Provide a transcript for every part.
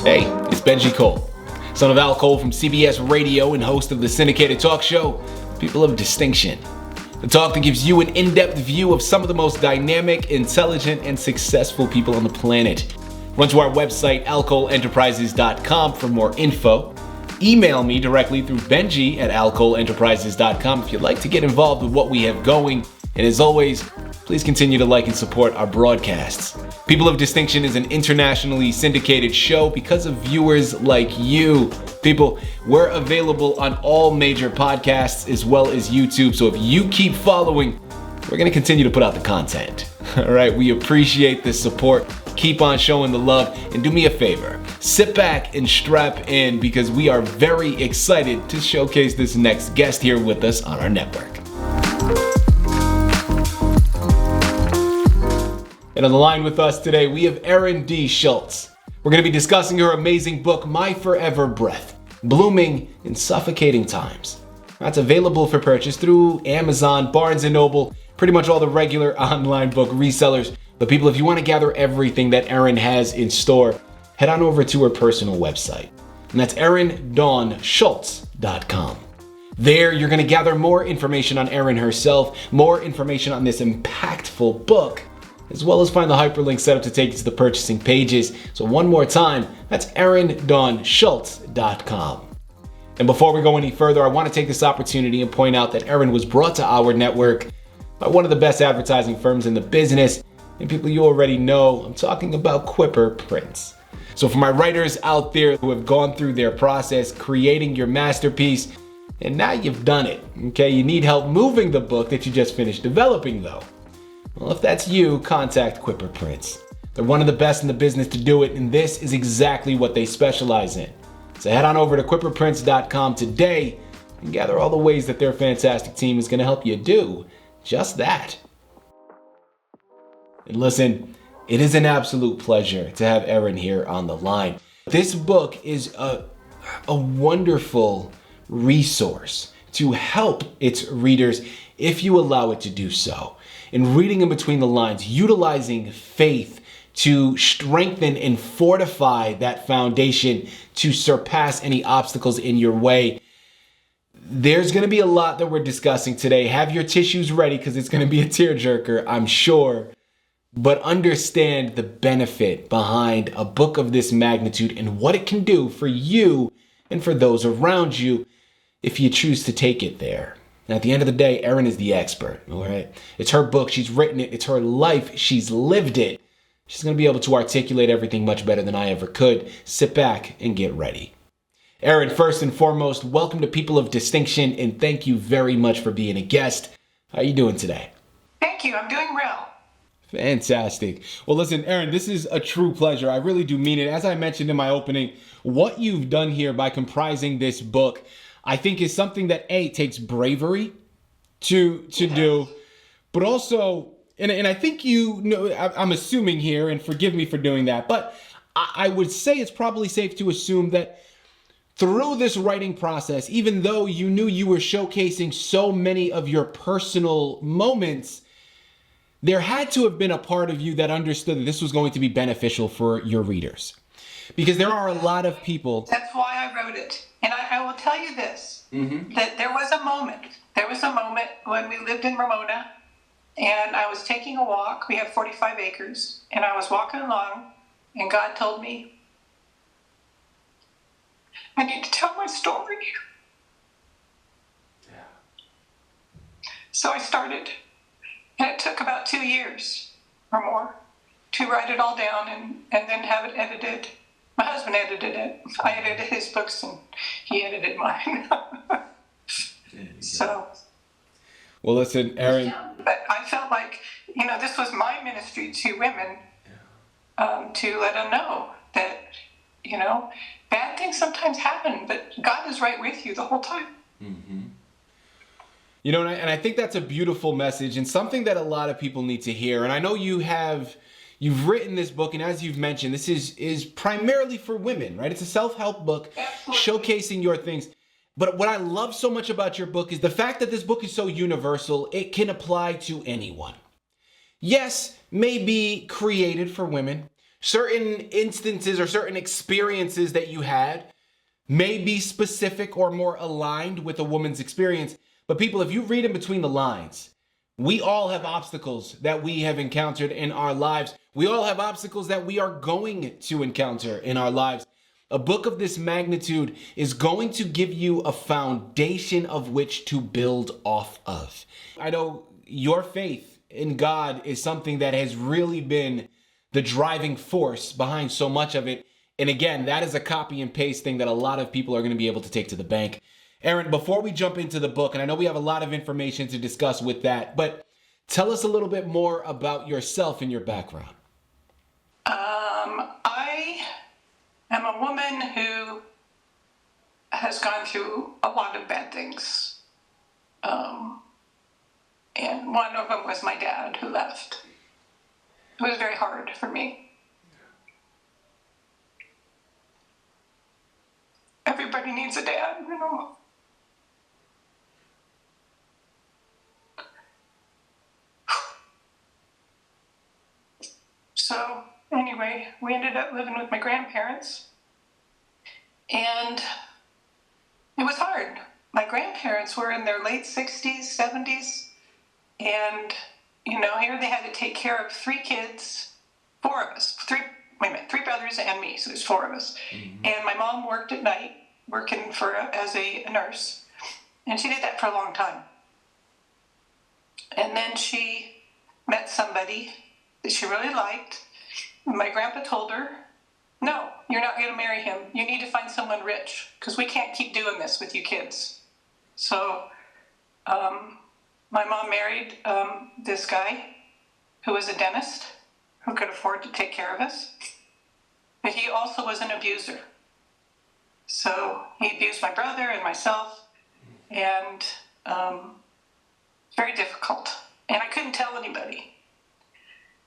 Hey, it's Benji Cole, son of Al Cole from CBS Radio and host of the syndicated talk show, People of Distinction. The talk that gives you an in-depth view of some of the most dynamic, intelligent, and successful people on the planet. Run to our website, alcoleenterprises.com for more info. Email me directly through benji@alcoleenterprises.com if you'd like to get involved with what we have going. And as always, please continue to like and support our broadcasts. People of Distinction is an internationally syndicated show because of viewers like you. People, we're available on all major podcasts as well as YouTube. So if you keep following, we're going to continue to put out the content. All right, we appreciate the support. Keep on showing the love, and do me a favor, sit back and strap in because we are very excited to showcase this next guest here with us on our network. And on the line with us today, we have Erin D. Schultz. We're going to be discussing her amazing book, My Forever Breath, Blooming in Suffocating Times. That's available for purchase through Amazon, Barnes & Noble, pretty much all the regular online book resellers. But people, if you want to gather everything that Erin has in store, head on over to her personal website. And that's ErinDawnSchultz.com. There, you're going to gather more information on Erin herself, more information on this impactful book, as well as find the hyperlink set up to take you to the purchasing pages. So one more time, that's ErinDawnSchultz.com. And before we go any further, I want to take this opportunity and point out that Erin was brought to our network by one of the best advertising firms in the business. And people, you already know, I'm talking about Quipper Prints. So for my writers out there who have gone through their process, creating your masterpiece, and now you've done it, okay? You need help moving the book that you just finished developing though. Well, if that's you, contact Quipper Prints. They're one of the best in the business to do it, and this is exactly what they specialize in. So head on over to quipperprints.com today and gather all the ways that their fantastic team is going to help you do just that. And listen, it is an absolute pleasure to have Erin here on the line. This book is a wonderful resource to help its readers if you allow it to do so. In reading in between the lines, utilizing faith to strengthen and fortify that foundation to surpass any obstacles in your way. There's going to be a lot that we're discussing today. Have your tissues ready because it's going to be a tearjerker, I'm sure. But understand the benefit behind a book of this magnitude and what it can do for you and for those around you if you choose to take it there. And at the end of the day, Erin is the expert, all right? It's her book. She's written it. It's her life. She's lived it. She's going to be able to articulate everything much better than I ever could. Sit back and get ready. Erin, first and foremost, welcome to People of Distinction, and thank you very much for being a guest. How are you doing today? Thank you. I'm doing well. Fantastic. Well, listen, Erin, this is a true pleasure. I really do mean it. As I mentioned in my opening, what you've done here by comprising this book, I think is something that takes bravery to do, but also, and I think you know, I'm assuming here, and forgive me for doing that, but I would say it's probably safe to assume that through this writing process, even though you knew you were showcasing so many of your personal moments, there had to have been a part of you that understood that this was going to be beneficial for your readers. Because there are a lot of people. That's why I wrote it. And I will tell you this, that there was a moment when we lived in Ramona and I was taking a walk. We have 45 acres and I was walking along and God told me, I need to tell my story. Yeah. So I started, and it took about 2 years or more to write it all down and then have it edited. My husband edited it. I edited his books and he edited mine. So. Well, listen, Erin. But I felt like, this was my ministry to women, to let them know that, bad things sometimes happen, but God is right with you the whole time. Mm-hmm. And I think that's a beautiful message and something that a lot of people need to hear. And I know you've written this book, and as you've mentioned, this is primarily for women, right? It's a self-help book. Absolutely. Showcasing your things. But what I love so much about your book is the fact that this book is so universal, it can apply to anyone. yes, may be created for women. Certain instances or certain experiences that you had may be specific or more aligned with a woman's experience. But people, if you read in between the lines, we all have obstacles that we have encountered in our lives. We all have obstacles that we are going to encounter in our lives. A book of this magnitude is going to give you a foundation of which to build off of. I know your faith in God is something that has really been the driving force behind so much of it. And again, that is a copy and paste thing that a lot of people are going to be able to take to the bank. Erin, before we jump into the book, and I know we have a lot of information to discuss with that, but tell us a little bit more about yourself and your background. I am a woman who has gone through a lot of bad things. And one of them was my dad who left. It was very hard for me. Everybody needs a dad, you know. So anyway, we ended up living with my grandparents, and it was hard. My grandparents were in their late 60s, 70s, and, you know, here they had to take care of 3 kids, 4 of us, 3 brothers and me, so there's 4 of us. Mm-hmm. And my mom worked at night, working as a nurse, and she did that for a long time. And then she met somebody that she really liked, and my grandpa told her, no, you're not going to marry him. You need to find someone rich, because we can't keep doing this with you kids. So my mom married this guy who was a dentist who could afford to take care of us, but he also was an abuser. So he abused my brother and myself, and very difficult. And I couldn't tell anybody.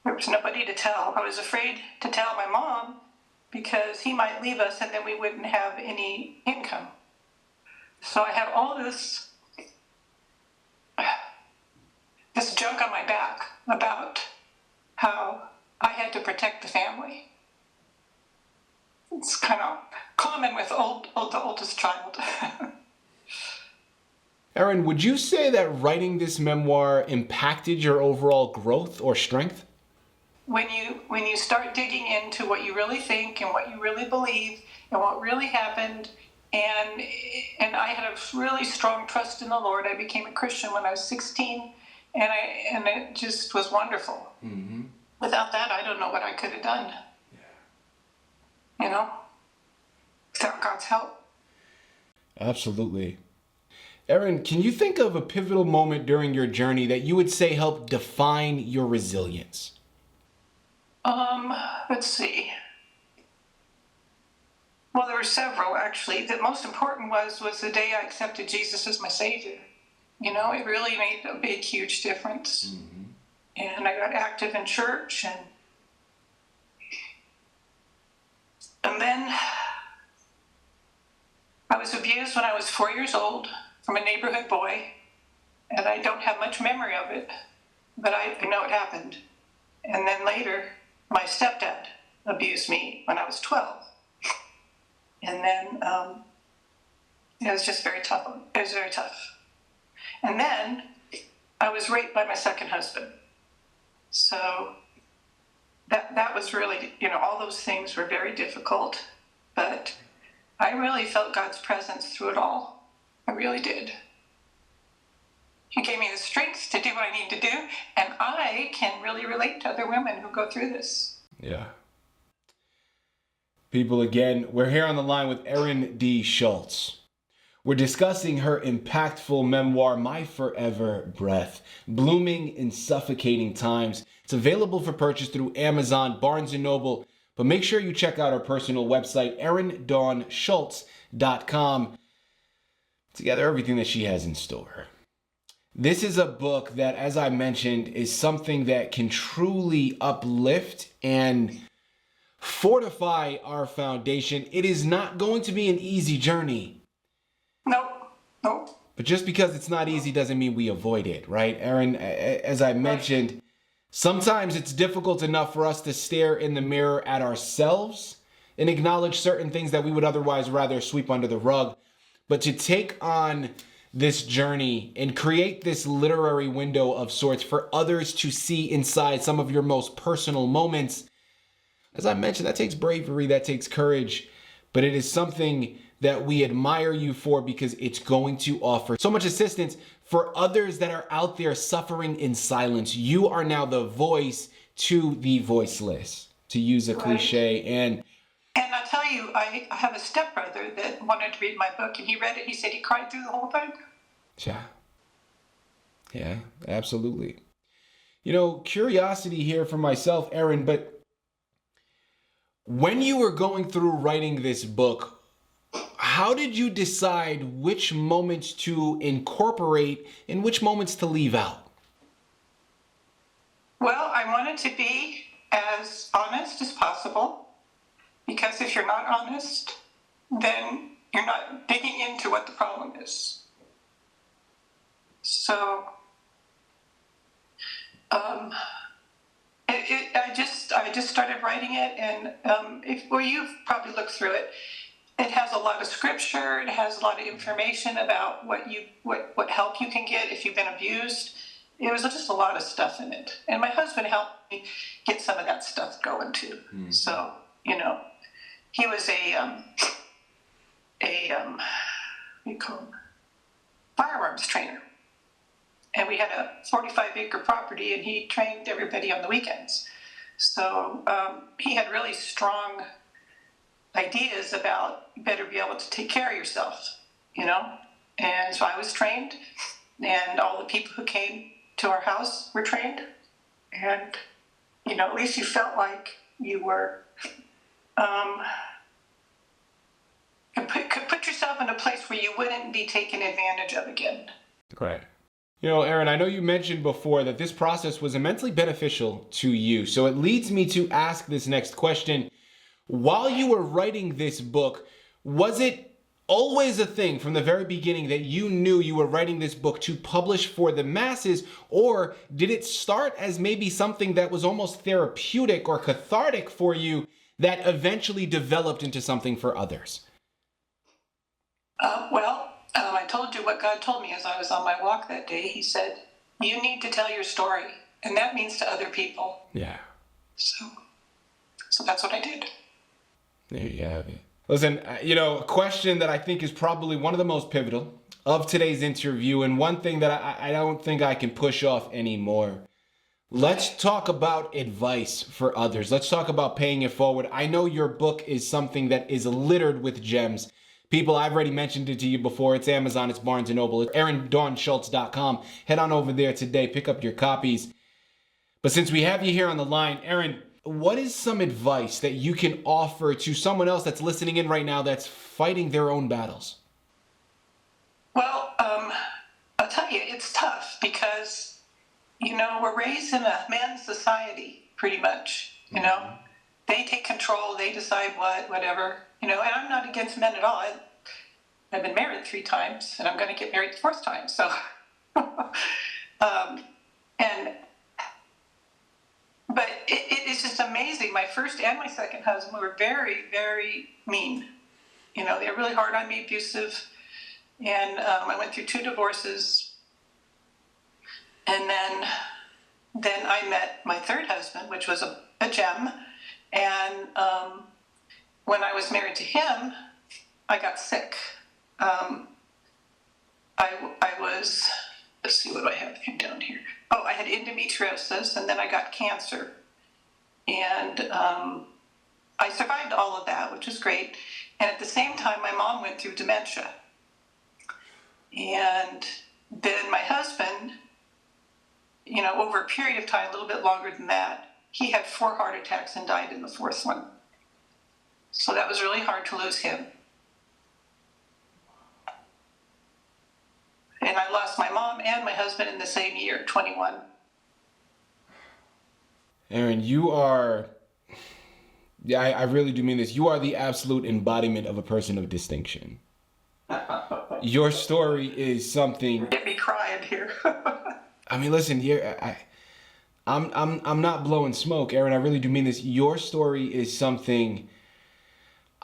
There was nobody to tell. I was afraid to tell my mom because he might leave us and then we wouldn't have any income. So I had all this junk on my back about how I had to protect the family. It's kind of common with the oldest child. Erin, would you say that writing this memoir impacted your overall growth or strength? When you start digging into what you really think and what you really believe and what really happened, and I had a really strong trust in the Lord. I became a Christian when I was 16, and it just was wonderful. Mm-hmm. Without that, I don't know what I could have done. Yeah. You know, without God's help. Absolutely. Erin, can you think of a pivotal moment during your journey that you would say helped define your resilience? Let's see. Well, there were several, actually. The most important was the day I accepted Jesus as my Savior. You know, it really made a big, huge difference. Mm-hmm. And I got active in church, and then I was abused when I was 4 years old from a neighborhood boy, and I don't have much memory of it, but I know it happened. And then later, my stepdad abused me when I was 12. And then it was just very tough. It was very tough. And then I was raped by my second husband. So that was really, you know, all those things were very difficult, but I really felt God's presence through it all. I really did. He gave me the strength to do what I need to do, and I can really relate to other women who go through this. Yeah. People, again, we're here on the line with Erin D. Schultz. We're discussing her impactful memoir, My Forever Breath, blooming in suffocating times. It's available for purchase through Amazon, Barnes & Noble, but make sure you check out her personal website, ErinDawnSchultz.com, to gather everything that she has in store. This is a book that, as I mentioned, is something that can truly uplift and fortify our foundation. It is not going to be an easy journey. Nope. But just because it's not easy doesn't mean we avoid it, right? Erin, as I mentioned, Sometimes it's difficult enough for us to stare in the mirror at ourselves and acknowledge certain things that we would otherwise rather sweep under the rug. But to take on this journey and create this literary window of sorts for others to see inside some of your most personal moments, as I mentioned, that takes bravery, that takes courage, but it is something that we admire you for because it's going to offer so much assistance for others that are out there suffering in silence. You are now the voice to the voiceless, to use a cliche. And I'll tell you, I have a stepbrother that wanted to read my book, and he read it. He said he cried through the whole thing. Yeah, absolutely. You know, curiosity here for myself, Erin, but when you were going through writing this book, how did you decide which moments to incorporate and which moments to leave out? Well, I wanted to be as honest as possible, because if you're not honest, then you're not digging into what the problem is. So, I just started writing it, and you've probably looked through it. It has a lot of scripture. It has a lot of information about what help you can get if you've been abused. It was just a lot of stuff in it, and my husband helped me get some of that stuff going too. Mm-hmm. So he was a what do you call him? Firearms trainer, and we had a 45-acre property, and he trained everybody on the weekends. So he had really strong ideas about you better be able to take care of yourself, And so I was trained, and all the people who came to our house were trained, and at least you felt like you were could put yourself in a place where you wouldn't be taken advantage of again. Right. Erin, I know you mentioned before that this process was immensely beneficial to you. So it leads me to ask this next question. While you were writing this book, was it always a thing from the very beginning that you knew you were writing this book to publish for the masses, or did it start as maybe something that was almost therapeutic or cathartic for you that eventually developed into something for others? I told you what God told me as I was on my walk that day. He said, you need to tell your story, and that means to other people. Yeah. So that's what I did. There you have it. Listen, a question that I think is probably one of the most pivotal of today's interview, and one thing that I don't think I can push off anymore. Let's talk about advice for others. Let's talk about paying it forward. I know your book is something that is littered with gems. People, I've already mentioned it to you before. It's Amazon, it's Barnes & Noble, it's ErinDawnSchultz.com. Head on over there today, pick up your copies. But since we have you here on the line, Erin, what is some advice that you can offer to someone else that's listening in right now that's fighting their own battles? Well, I'll tell you, it's tough because, we're raised in a man's society, pretty much, Mm-hmm. They take control, they decide whatever, and I'm not against men at all. I've been married 3 times, and I'm going to get married the 4th time, so, But it is just amazing. My first and my second husband were very, very mean. They were really hard on me, abusive. And I went through 2 divorces. And then I met my 3rd husband, which was a gem. And when I was married to him, I got sick. I was, let's see, what do I have down here? Oh, I had endometriosis, and then I got cancer. And I survived all of that, which was great. And at the same time, my mom went through dementia. And then my husband, over a period of time, a little bit longer than that, he had 4 heart attacks and died in the 4th one. So that was really hard to lose him. And I lost my mom and my husband in the same year, 21. Erin, you are, I really do mean this. You are the absolute embodiment of a person of distinction. Your story is something. Get me crying here. I mean, listen, I'm not blowing smoke, Erin. I really do mean this. Your story is something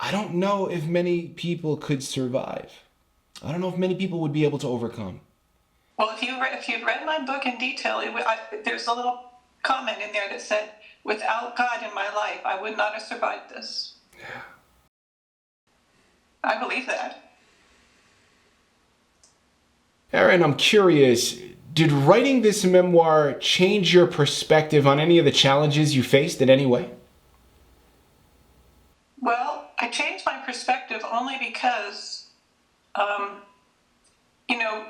I don't know if many people could survive. I don't know if many people would be able to overcome. Well, if you'd read my book in detail, there's a little comment in there that said, "Without God in my life, I would not have survived this." Yeah. I believe that. Erin, I'm curious, did writing this memoir change your perspective on any of the challenges you faced in any way? Well, I changed my perspective only because, you know,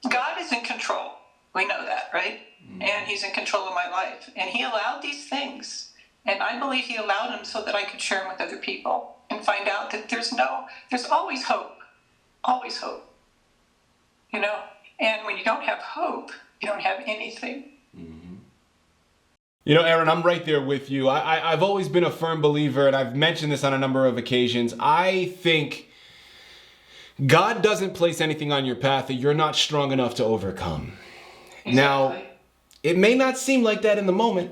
God is in control. We know that, right? And He's in control of my life. And He allowed these things. And I believe He allowed them so that I could share them with other people and find out that there's always hope. Always hope. You know? And when you don't have hope, you don't have anything. You know, Erin, I'm right there with you. I've always been a firm believer, and I've mentioned this on a number of occasions. I think God doesn't place anything on your path that you're not strong enough to overcome. Exactly. Now, it may not seem like that in the moment.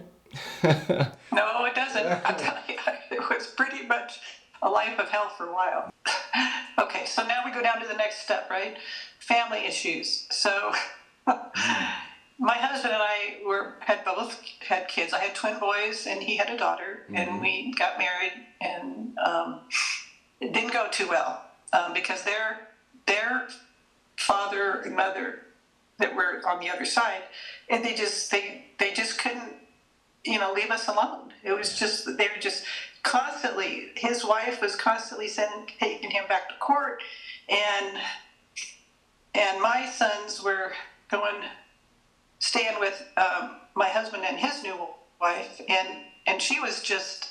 No, it doesn't. I'll tell you, it was pretty much a life of hell for a while. Okay, so now we go down to the next step, right? Family issues. So my husband and I had both had kids. I had twin boys, and he had a daughter, and we got married, and it didn't go too well because their father and mother that were on the other side, and they just couldn't, leave us alone. It was just, they were just constantly, his wife was constantly taking him back to court, and my sons were staying with my husband and his new wife, and she was just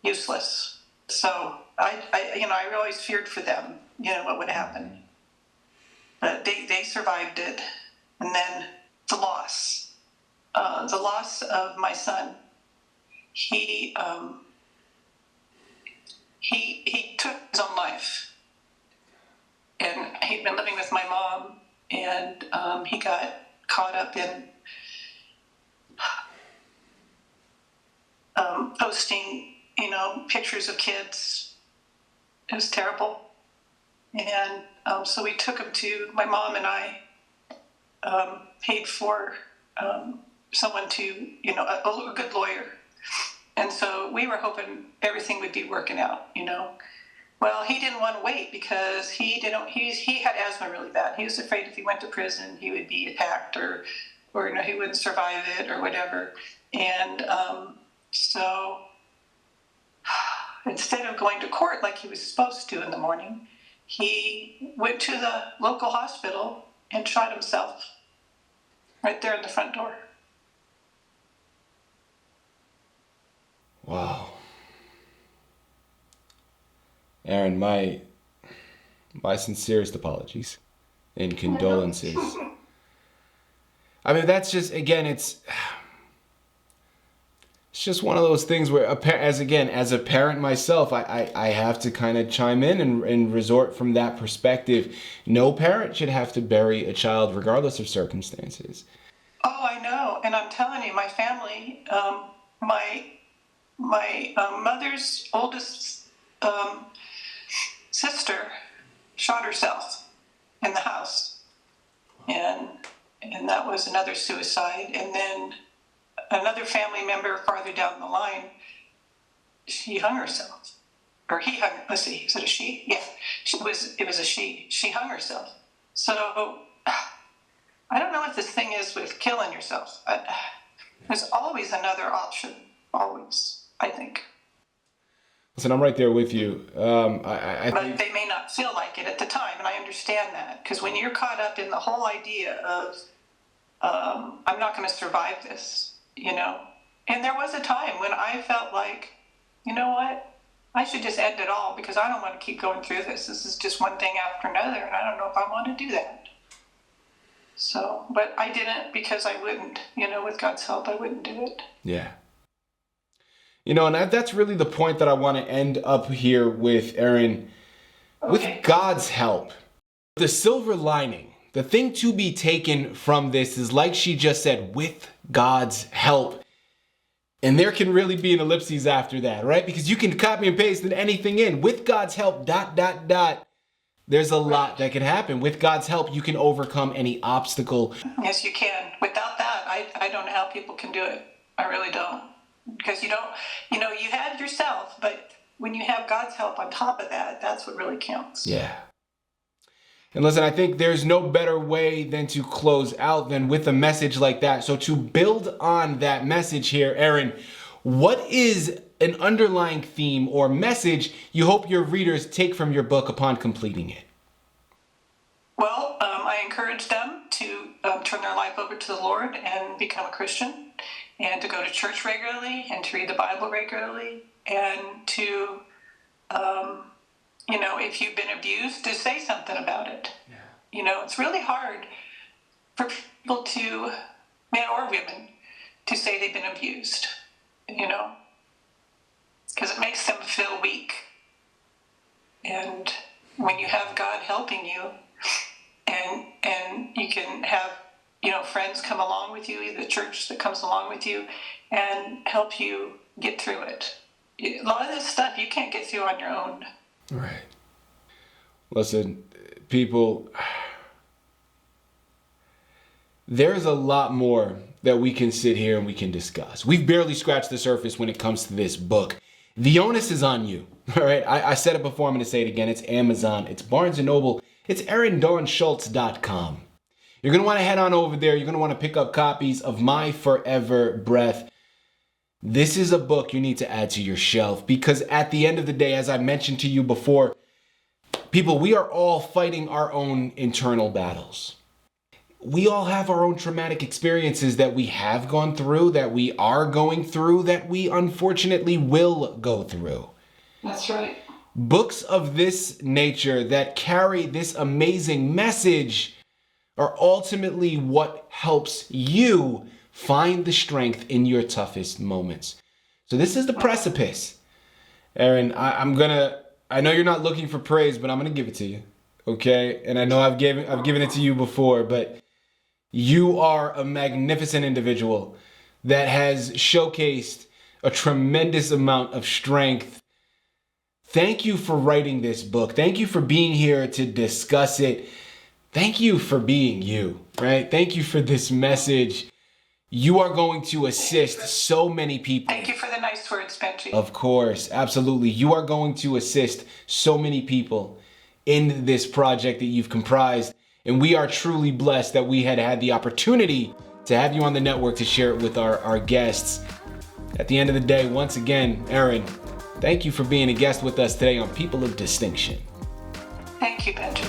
useless. So I always feared for them, what would happen. But they survived it. And then the loss of my son. He took his own life, and he'd been living with my mom, and he got caught up in posting, pictures of kids. It was terrible. And so we took him to, my mom and I paid for someone to, a good lawyer. And so we were hoping everything would be working out, Well, he didn't want to wait because he had asthma really bad. He was afraid if he went to prison, he would be attacked or he wouldn't survive it or whatever. And so instead of going to court like he was supposed to in the morning, he went to the local hospital and shot himself right there in the front door. Wow. Erin, my sincerest apologies and condolences. I mean, that's just, again, it's just one of those things where, as a parent myself, I have to kind of chime in and resort from that perspective. No parent should have to bury a child regardless of circumstances. Oh, I know. And I'm telling you, my family, my mother's oldest sister shot herself in the house. And that was another suicide. And then another family member farther down the line, she hung herself. Or he hung, let's see, is it a she? Yeah, it was a she. She hung herself. So I don't know what this thing is with killing yourself. There's always another option, always, I think. Listen, I'm right there with you. But they may not feel like it at the time, and I understand that. Because when you're caught up in the whole idea of, I'm not going to survive this, And there was a time when I felt like, you know what? I should just end it all because I don't want to keep going through this. This is just one thing after another, and I don't know if I want to do that. So, but I didn't because I wouldn't, with God's help, I wouldn't do it. Yeah. And that's really the point that I want to end up here with, Erin. Okay. With God's help, the silver lining, the thing to be taken from this is, like she just said, with God's help, And there can really be an ellipses after that, right? Because you can copy and paste anything in. With God's help, ... There's a lot that can happen. With God's help, you can overcome any obstacle. Yes, you can. Without that, I don't know how people can do it. I really don't. Because you have yourself, but when you have God's help on top of that, that's what really counts. Yeah. And listen, I think there's no better way than to close out than with a message like that. So to build on that message here, Erin, what is an underlying theme or message you hope your readers take from your book upon completing it? Well, I encourage them to turn their life over to the Lord and become a Christian, and to go to church regularly, and to read the Bible regularly, and to, if you've been abused, to say something about it. Yeah. It's really hard for people to, men or women, to say they've been abused, because it makes them feel weak. And when you have God helping you, and you can have, friends come along with you, the church that comes along with you, and help you get through it. A lot of this stuff you can't get through on your own. Right. Listen, people, there's a lot more that we can sit here and we can discuss. We've barely scratched the surface when it comes to this book. The onus is on you. All right. I said it before. I'm going to say it again. It's Amazon. It's Barnes & Noble. It's ErinDawnSchultz.com. You're going to want to head on over there. You're going to want to pick up copies of My Forever Breath. This is a book you need to add to your shelf, because at the end of the day, as I mentioned to you before, people, we are all fighting our own internal battles. We all have our own traumatic experiences that we have gone through, that we are going through, that we unfortunately will go through. That's right. Books of this nature that carry this amazing message are ultimately what helps you find the strength in your toughest moments. So this is the precipice. Erin, I know you're not looking for praise, but I'm going to give it to you. Okay? And I know I've given it to you before, but you are a magnificent individual that has showcased a tremendous amount of strength. Thank you for writing this book. Thank you for being here to discuss it. Thank you for being you, right? Thank you for this message. You are going to assist so many people. Thank you for the nice words, Benji. Of course, absolutely. You are going to assist so many people in this project that you've comprised. And we are truly blessed that we had the opportunity to have you on the network to share it with our guests. At the end of the day, once again, Erin, thank you for being a guest with us today on People of Distinction. Thank you, Benji.